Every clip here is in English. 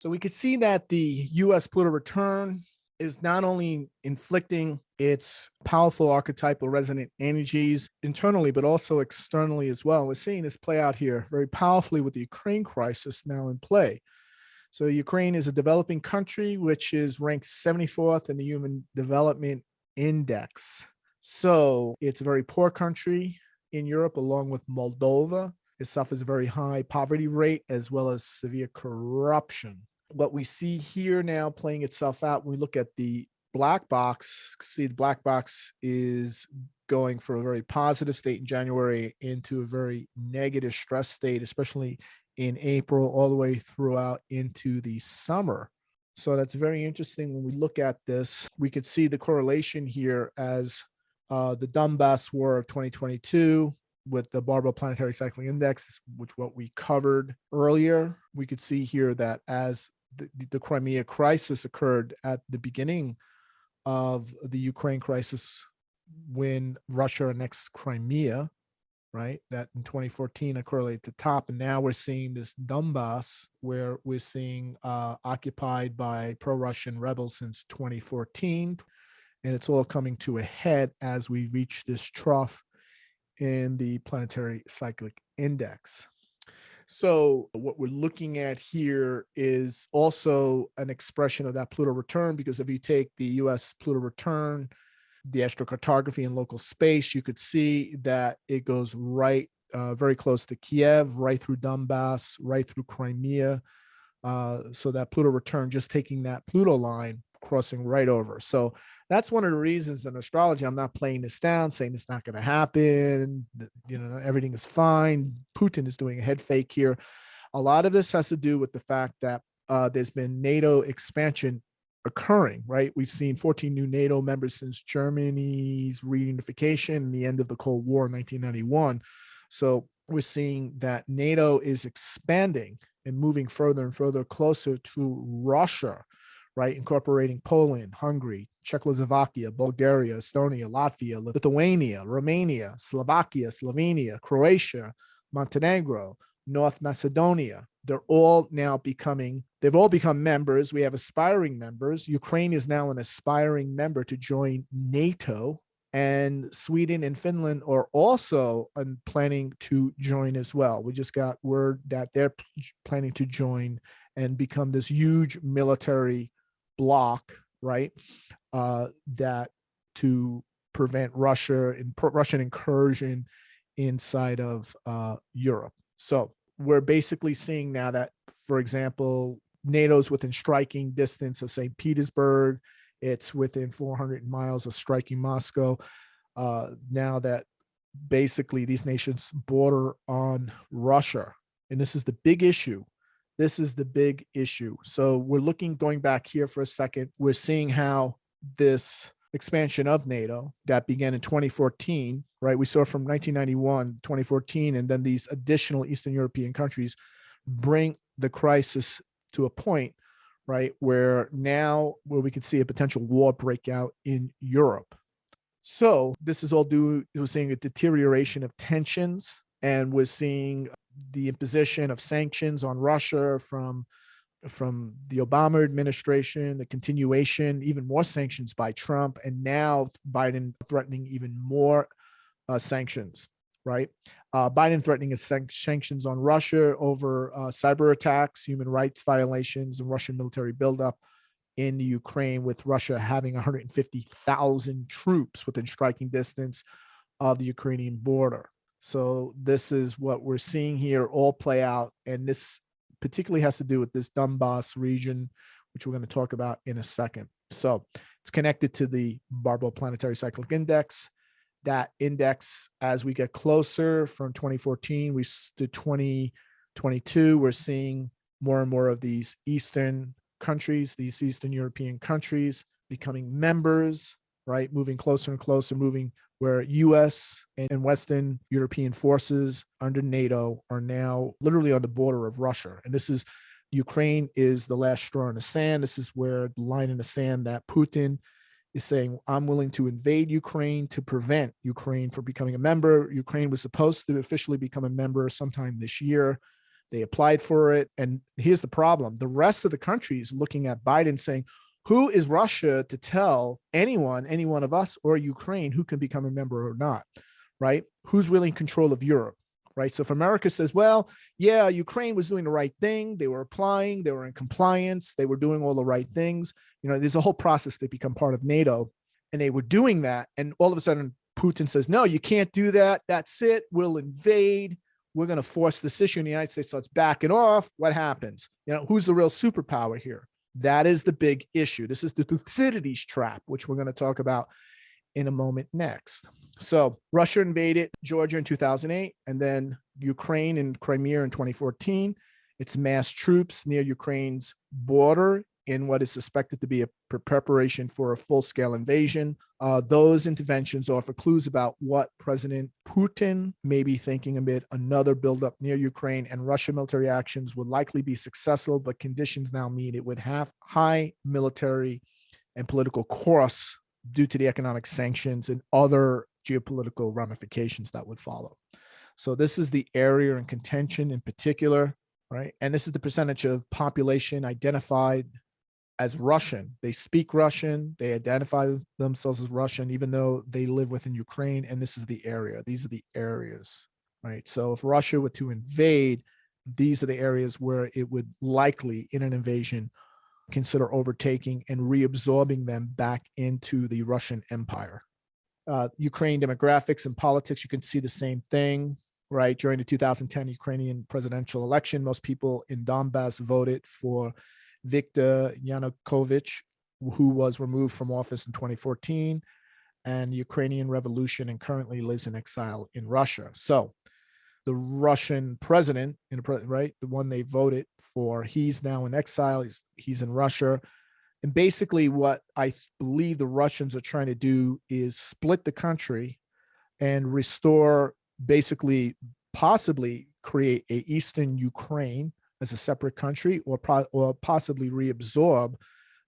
So we could see that the US Pluto return is not only inflicting its powerful archetypal resonant energies internally, but also externally as well. We're seeing this play out here very powerfully with the Ukraine crisis now in play. So Ukraine is a developing country, which is ranked 74th in the Human Development Index. So it's a very poor country in Europe, along with Moldova. It suffers a very high poverty rate as well as severe corruption. What we see here now playing itself out, when we look at the black box, see the black box is going from a very positive state in January into a very negative stress state, especially in April, all the way throughout into the summer. So that's very interesting. When we look at this, we could see the correlation here as the Donbass War of 2022 with the Barbault Planetary Cyclic Index, which what we covered earlier. We could see here that as the Crimea crisis occurred at the beginning of the Ukraine crisis, when Russia annexed Crimea, right? That in 2014 I correlate to top, and now we're seeing this Donbass, where we're seeing occupied by pro-Russian rebels since 2014, and it's all coming to a head as we reach this trough in the Planetary Cyclic Index. So what we're looking at here is also an expression of that Pluto return, because if you take the US Pluto return, the astrocartography in local space, you could see that it goes right, very close to Kiev, right through Donbass, right through Crimea. So that Pluto return, just taking that Pluto line, crossing right over. So that's one of the reasons in astrology, I'm not playing this down, saying it's not going to happen. Everything is fine. Putin is doing a head fake here. A lot of this has to do with the fact that there's been NATO expansion occurring, right? We've seen 14 new NATO members since Germany's reunification and the end of the Cold War in 1991. So we're seeing that NATO is expanding and moving further and further closer to Russia, right? Incorporating Poland, Hungary, Czechoslovakia, Bulgaria, Estonia, Latvia, Lithuania, Romania, Slovakia, Slovenia, Croatia, Montenegro, North Macedonia. They've all become members. We have aspiring members. Ukraine is now an aspiring member to join NATO, and Sweden and Finland are also planning to join as well. We just got word that they're planning to join and become this huge military bloc, right? That to prevent Russian incursion inside of Europe. So we're basically seeing now that, for example, NATO's within striking distance of St. Petersburg. It's within 400 miles of striking Moscow. Now that basically these nations border on Russia, and this is the big issue. This is the big issue. So we're going back here for a second. We're seeing how this expansion of NATO that began in 2014, right? We saw from 1991, 2014, and then these additional Eastern European countries bring the crisis to a point, right, where we could see a potential war breakout in Europe. So this is all we're seeing a deterioration of tensions, and we're seeing the imposition of sanctions on Russia from the Obama administration, the continuation, even more sanctions by Trump, and now Biden threatening even more sanctions, right? Biden threatening sanctions on Russia over cyber attacks, human rights violations, and Russian military buildup in the Ukraine, with Russia having 150,000 troops within striking distance of the Ukrainian border. So this is what we're seeing here all play out, and this particularly has to do with this Donbass region, which we're going to talk about in a second. So it's connected to the Barbault Planetary Cyclic Index. That index, as we get closer from 2014 to 2022, we're seeing more and more of these Eastern countries, these Eastern European countries becoming members, right? Moving closer and closer, where US and Western European forces under NATO are now literally on the border of Russia. And Ukraine is the last straw in the sand. This is where the line in the sand that Putin is saying, I'm willing to invade Ukraine to prevent Ukraine from becoming a member. Ukraine was supposed to officially become a member sometime this year. They applied for it. And here's the problem. The rest of the country is looking at Biden saying, who is Russia to tell anyone, any one of us or Ukraine who can become a member or not, right? Who's really in control of Europe, right? So if America says, well, yeah, Ukraine was doing the right thing. They were applying, they were in compliance, they were doing all the right things. There's a whole process to become part of NATO, and they were doing that. And all of a sudden, Putin says, no, you can't do that. That's it. We'll invade. We're going to force this issue. And the United States starts backing off. What happens? Who's the real superpower here? That is the big issue. This is the Thucydides trap, which we're going to talk about in a moment next. So Russia invaded Georgia in 2008, and then Ukraine and Crimea in 2014. It's mass troops near Ukraine's border in what is suspected to be a preparation for a full-scale invasion. Those interventions offer clues about what President Putin may be thinking amid another buildup near Ukraine, and Russian military actions would likely be successful, but conditions now mean it would have high military and political costs due to the economic sanctions and other geopolitical ramifications that would follow. So this is the area in contention in particular, right? And this is the percentage of population identified as Russian. They speak Russian, they identify themselves as Russian, even though they live within Ukraine. And this is the area. These are the areas, right? So if Russia were to invade, these are the areas where it would likely, in an invasion, consider overtaking and reabsorbing them back into the Russian Empire. Ukraine demographics and politics, you can see the same thing, right? During the 2010 Ukrainian presidential election, most people in Donbass voted for Viktor Yanukovych, who was removed from office in 2014, and Ukrainian revolution, and currently lives in exile in Russia. So the Russian president, right, the one they voted for, he's now in exile. He's in Russia. And basically what I believe the Russians are trying to do is split the country and restore, basically, possibly create a Eastern Ukraine as a separate country, or possibly reabsorb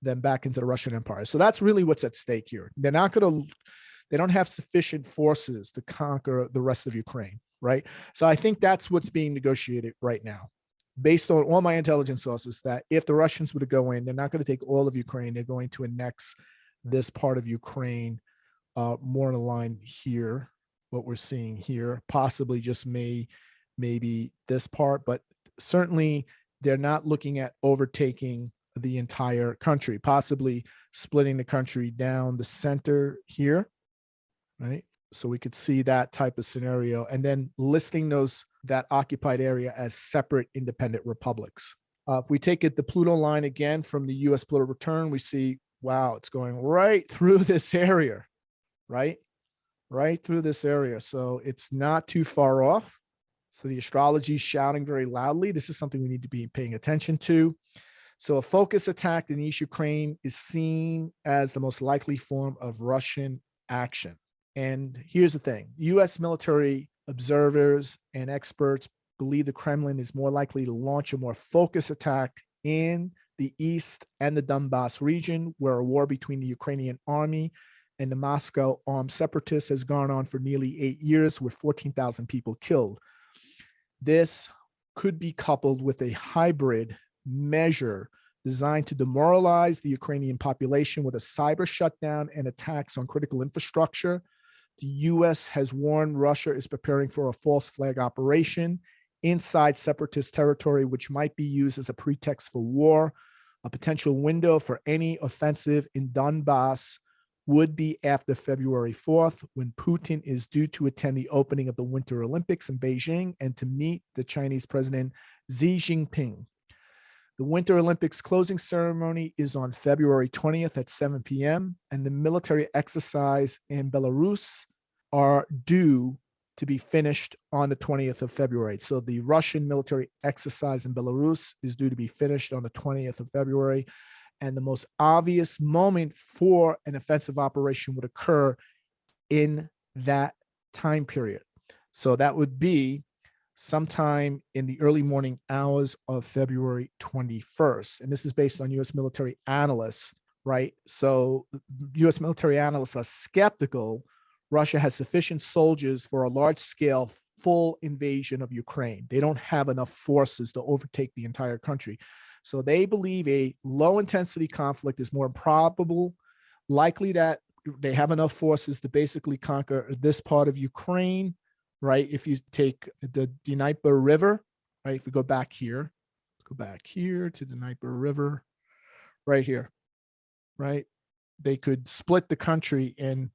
them back into the Russian Empire. So that's really what's at stake here. They don't have sufficient forces to conquer the rest of Ukraine, right? So I think that's what's being negotiated right now, based on all my intelligence sources, that if the Russians were to go in, they're not going to take all of Ukraine. They're going to annex this part of Ukraine, more in line here, what we're seeing here, possibly just maybe this part, but certainly they're not looking at overtaking the entire country, possibly splitting the country down the center here, right? So we could see that type of scenario, and then listing that occupied area as separate independent republics. If we take the Pluto line again from the U.S. Pluto return, we see, wow, it's going right through this area, right? Right through this area. So it's not too far off. So the astrology is shouting very loudly. This is something we need to be paying attention to. So a focus attack in East Ukraine is seen as the most likely form of Russian action. And here's the thing. U.S. military observers and experts believe the Kremlin is more likely to launch a more focused attack in the East and the Donbass region, where a war between the Ukrainian army and the Moscow armed separatists has gone on for nearly 8 years, with 14,000 people killed. This could be coupled with a hybrid measure designed to demoralize the Ukrainian population with a cyber shutdown and attacks on critical infrastructure. The U.S. has warned Russia is preparing for a false flag operation inside separatist territory, which might be used as a pretext for war. A potential window for any offensive in Donbass would be after February 4th, when Putin is due to attend the opening of the Winter Olympics in Beijing and to meet the Chinese President Xi Jinping. The Winter Olympics closing ceremony is on February 20th at 7 p.m., and the military exercise in Belarus are due to be finished on the 20th of February. So the Russian military exercise in Belarus is due to be finished on the 20th of February. And the most obvious moment for an offensive operation would occur in that time period. So that would be sometime in the early morning hours of February 21st. And this is based on U.S. military analysts, right? So U.S. military analysts are skeptical Russia has sufficient soldiers for a large-scale full invasion of Ukraine. They don't have enough forces to overtake the entire country. So they believe a low intensity conflict is more probable, likely that they have enough forces to basically conquer this part of Ukraine, right? If you take the Dnieper River, right? If we go back here to the Dnieper River, right here, right? They could split the country in,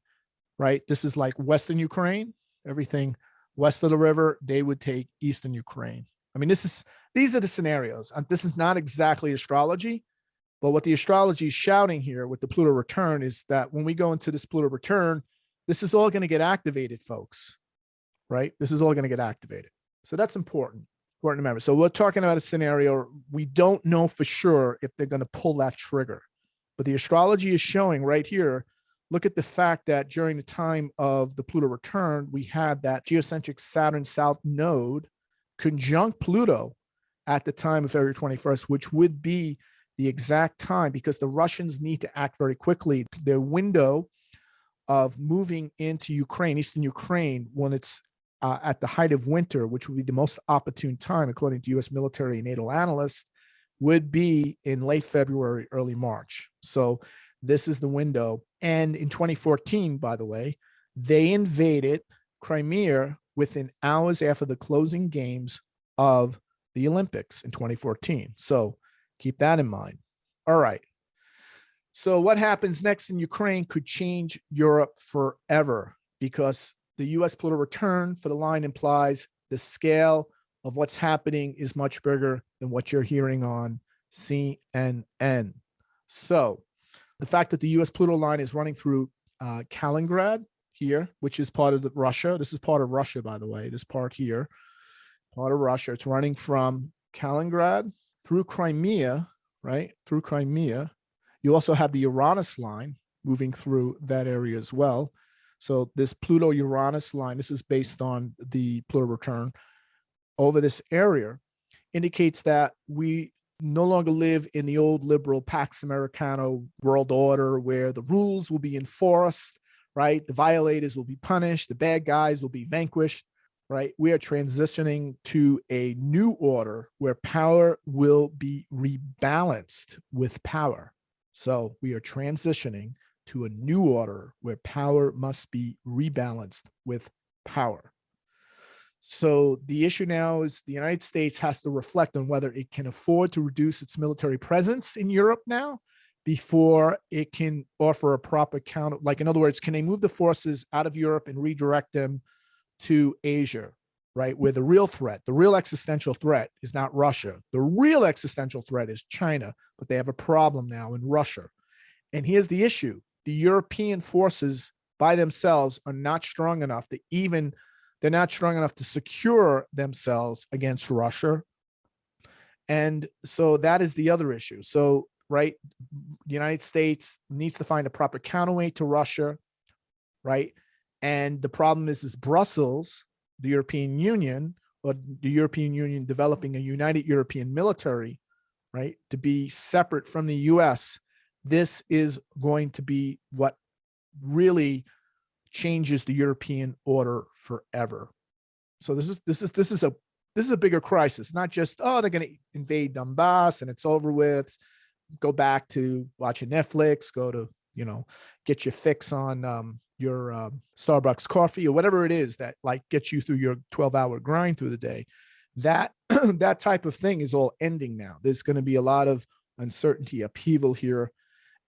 right? This is like Western Ukraine, everything west of the river, they would take Eastern Ukraine. I mean, these are the scenarios. This is not exactly astrology, but what the astrology is shouting here with the Pluto return is that when we go into this Pluto return, this is all going to get activated, folks, right? This is all going to get activated. So that's important to remember. So we're talking about a scenario. We don't know for sure if they're going to pull that trigger, but the astrology is showing right here. Look at the fact that during the time of the Pluto return, we had that geocentric Saturn South node conjunct Pluto at the time of February 21st, which would be the exact time, because the Russians need to act very quickly. Their window of moving into Ukraine, Eastern Ukraine, when it's at the height of winter, which would be the most opportune time, according to U.S. military and naval analysts, would be in late February, early March. So this is the window. And in 2014, by the way, they invaded Crimea within hours after the closing games of the Olympics in 2014. So keep that in mind. All right. So what happens next in Ukraine could change Europe forever, because the U.S. Pluto return for the line implies the scale of what's happening is much bigger than what you're hearing on CNN. So the fact that the U.S. Pluto line is running through Kaliningrad here, which is part of Russia. This is part of Russia, by the way, this part here, part of Russia. It's running from Kaliningrad through Crimea, right? Through Crimea. You also have the Uranus line moving through that area as well. So this Pluto-Uranus line, this is based on the Pluto return over this area, indicates that we no longer live in the old liberal Pax Americana world order where the rules will be enforced, right? The violators will be punished, the bad guys will be vanquished, right? We are transitioning to a new order where power will be rebalanced with power. So we are transitioning to a new order where power must be rebalanced with power. So the issue now is the United States has to reflect on whether it can afford to reduce its military presence in Europe now before it can offer a proper counter. Like, in other words, can they move the forces out of Europe and redirect them to Asia, right? Where the real threat, the real existential threat is not Russia. The real existential threat is China, but they have a problem now in Russia. And here's the issue. The European forces by themselves are not strong enough to even, they're not strong enough to secure themselves against Russia. And so that is the other issue. So, right, the United States needs to find a proper counterweight to Russia, right? And the problem is Brussels, the European Union, or the European Union developing a united European military, right, to be separate from the US. This is going to be what really changes the European order forever. So this is a bigger crisis, not just, oh, they're going to invade Donbass and it's over with. Go back to watching Netflix, go to, get your fix on your Starbucks coffee or whatever it is that like gets you through your 12-hour grind through the day. That that type of thing is all ending now. There's going to be a lot of uncertainty, upheaval here.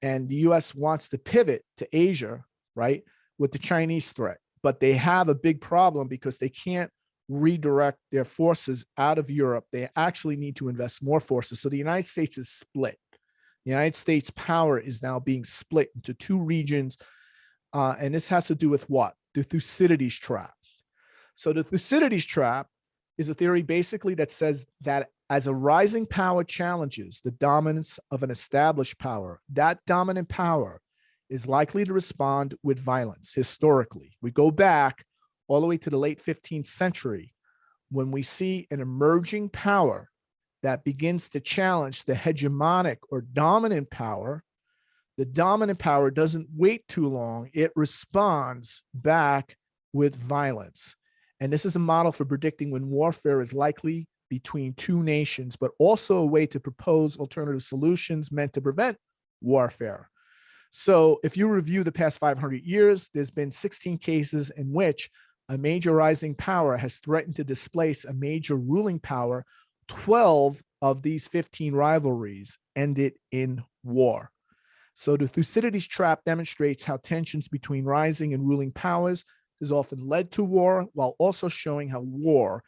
And the US wants to pivot to Asia, right, with the Chinese threat. But they have a big problem because they can't redirect their forces out of Europe. They actually need to invest more forces. So the United States is split. The United States power is now being split into two regions. And this has to do with what? The Thucydides trap. So the Thucydides trap is a theory basically that says that as a rising power challenges the dominance of an established power, that dominant power is likely to respond with violence. Historically, we go back all the way to the late 15th century when we see an emerging power that begins to challenge the hegemonic or dominant power. The dominant power doesn't wait too long. It responds back with violence. And this is a model for predicting when warfare is likely between two nations, but also a way to propose alternative solutions meant to prevent warfare. So if you review the past 500 years, there's been 16 cases in which a major rising power has threatened to displace a major ruling power. 12 of these 15 rivalries ended in war. So the Thucydides trap demonstrates how tensions between rising and ruling powers has often led to war, while also showing how war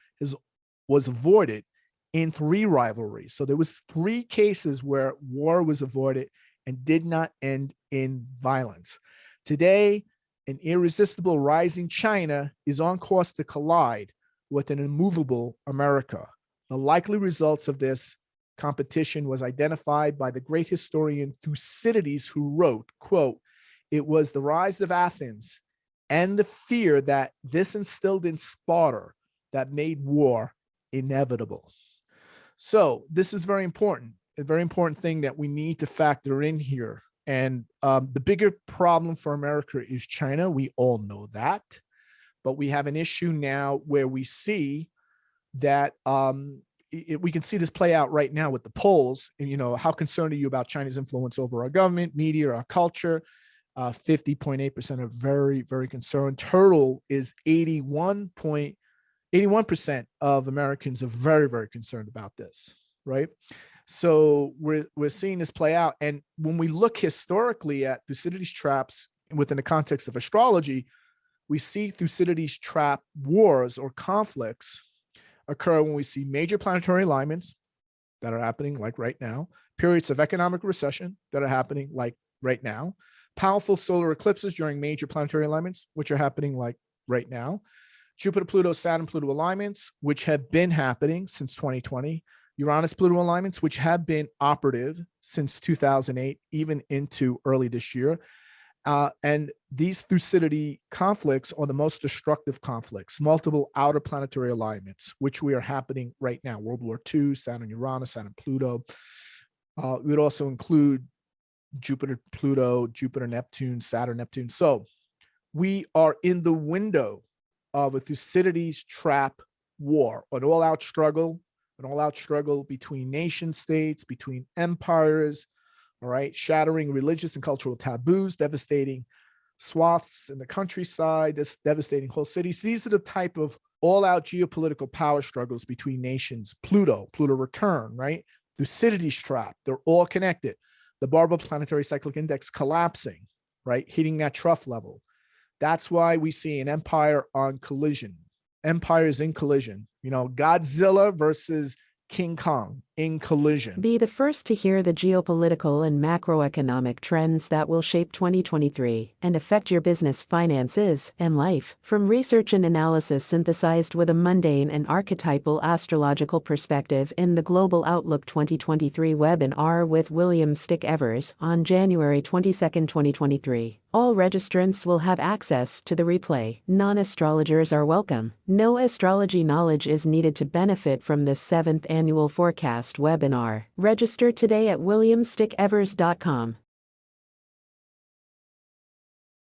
was avoided in 3 rivalries. So there was 3 cases where war was avoided and did not end in violence. Today, an irresistible rising China is on course to collide with an immovable America. The likely results of this competition was identified by the great historian Thucydides, who wrote, quote, "It was the rise of Athens and the fear that this instilled in Sparta that made war inevitable." So this is very important, a very important thing that we need to factor in here. And the bigger problem for America is China. We all know that. But we have an issue now where we see that we can see this play out right now with the polls. And, you know, how concerned are you about China's influence over our government, media, our culture? 50.8% are very, very concerned. Total is 81% of Americans are very, very concerned about this, right? So we're seeing this play out. And when we look historically at Thucydides traps within the context of astrology, we see Thucydides trap wars or conflicts occur when we see major planetary alignments that are happening like right now, periods of economic recession that are happening like right now, powerful solar eclipses during major planetary alignments, which are happening like right now, Jupiter, Pluto, Saturn, Pluto alignments, which have been happening since 2020, Uranus, Pluto alignments, which have been operative since 2008, even into early this year. And these Thucydides conflicts are the most destructive conflicts, multiple outer planetary alignments, which we are happening right now. World War II, Saturn, Uranus, Saturn, Pluto. We would also include Jupiter, Pluto, Jupiter, Neptune, Saturn, Neptune. So we are in the window of a Thucydides trap war, an all-out struggle between nation states, between empires, all right, shattering religious and cultural taboos, devastating swaths in the countryside, devastating whole cities. These are the type of all-out geopolitical power struggles between nations. Pluto return, right? Thucydides trap, they're all connected. The Barbault planetary cyclic index collapsing, right? Hitting that trough level. That's why we see an empire on collision. Empires in collision. You know, Godzilla versus King Kong in collision. Be the first to hear the geopolitical and macroeconomic trends that will shape 2023 and affect your business, finances, and life. From research and analysis synthesized with a mundane and archetypal astrological perspective in the Global Outlook 2023 webinar with William Stickevers on January 22, 2023. All registrants will have access to the replay. Non-astrologers are welcome. No astrology knowledge is needed to benefit from this 7th annual forecast webinar. Register today at williamstickevers.com.